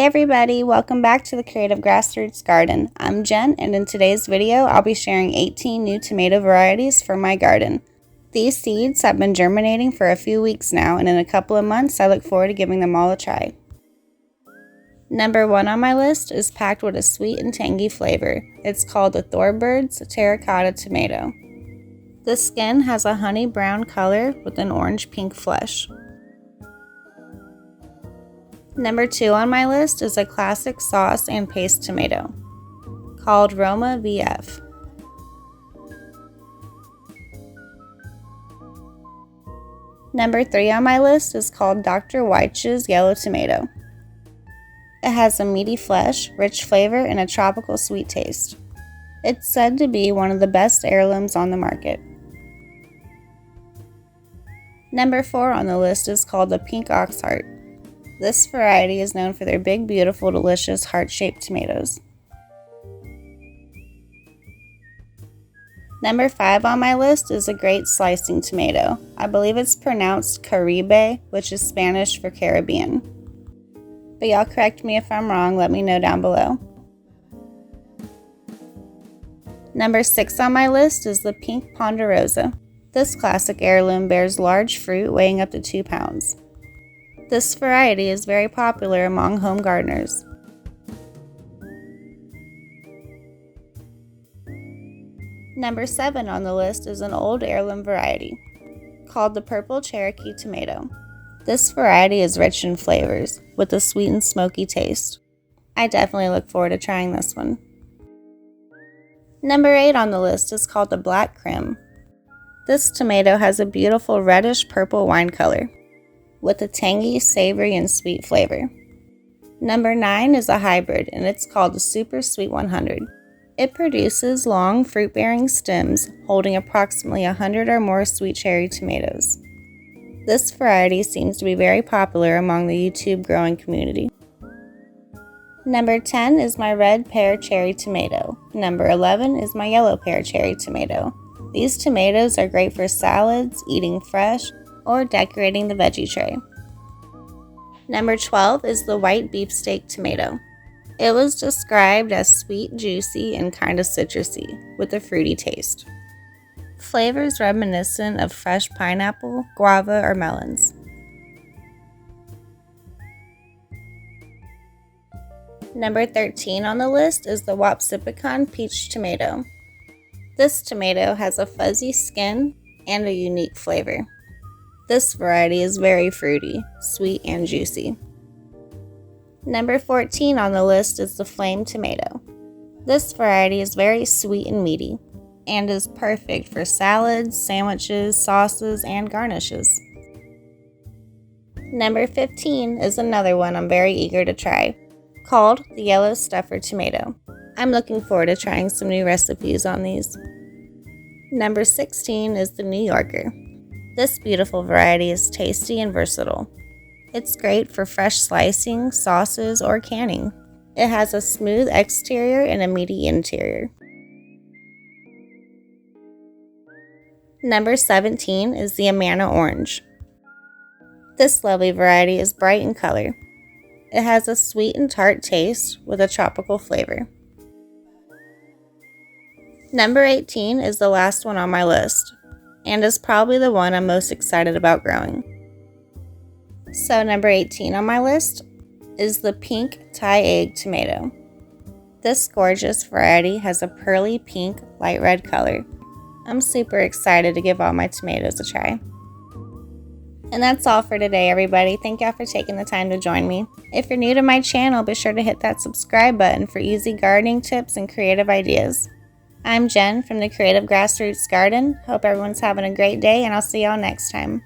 Hey everybody, welcome back to the Creative Grassroots Garden. I'm Jen, and in today's video I'll be sharing 18 new tomato varieties for my garden. These seeds have been germinating for a few weeks now, and in a couple of months I look forward to giving them all a try. Number 1 on my list is packed with a sweet and tangy flavor. It's called the Thornbird's Terracotta tomato. The skin has a honey brown color with an orange-pink flesh. Number 2 on my list is a classic sauce and paste tomato called Roma VF. Number 3 on my list is called Dr. Weitsch's yellow tomato. It has a meaty flesh, rich flavor, and a tropical sweet taste. It's said to be one of the best heirlooms on the market. Number 4 on the list is called the Pink Oxheart. This variety is known for their big, beautiful, delicious heart-shaped tomatoes. Number 5 on my list is a great slicing tomato. I believe it's pronounced Caribe, which is Spanish for Caribbean. But y'all correct me if I'm wrong, let me know down below. Number 6 on my list is the pink Ponderosa. This classic heirloom bears large fruit weighing up to 2 pounds. This variety is very popular among home gardeners. Number 7 on the list is an old heirloom variety called the purple Cherokee tomato. This variety is rich in flavors with a sweet and smoky taste. I definitely look forward to trying this one. Number 8 on the list is called the black Krim. This tomato has a beautiful reddish purple wine color with a tangy, savory, and sweet flavor. Number 9 is a hybrid, and it's called the Super Sweet 100. It produces long fruit-bearing stems holding approximately 100 or more sweet cherry tomatoes. This variety seems to be very popular among the YouTube growing community. Number 10 is my red pear cherry tomato. Number 11 is my yellow pear cherry tomato. These tomatoes are great for salads, eating fresh, or decorating the veggie tray. Number 12 is the white beefsteak tomato. It was described as sweet, juicy, and kind of citrusy, with a fruity taste. Flavors reminiscent of fresh pineapple, guava, or melons. Number 13 on the list is the Wopsipicon peach tomato. This tomato has a fuzzy skin and a unique flavor. This variety is very fruity, sweet, and juicy. Number 14 on the list is the flame tomato. This variety is very sweet and meaty, and is perfect for salads, sandwiches, sauces, and garnishes. Number 15 is another one I'm very eager to try, called the yellow stuffer tomato. I'm looking forward to trying some new recipes on these. Number 16 is the New Yorker. This beautiful variety is tasty and versatile. It's great for fresh slicing, sauces, or canning. It has a smooth exterior and a meaty interior. Number 17 is the Amana Orange. This lovely variety is bright in color. It has a sweet and tart taste with a tropical flavor. Number 18 is the last one on my list, and is probably the one I'm most excited about growing. So number 18 on my list is the pink Thai egg tomato. This gorgeous variety has a pearly pink, light red color. I'm super excited to give all my tomatoes a try. And that's all for today, everybody. Thank y'all for taking the time to join me. If you're new to my channel, be sure to hit that subscribe button for easy gardening tips and creative ideas. I'm Jen from the Creative Grassroots Garden. Hope everyone's having a great day, and I'll see y'all next time.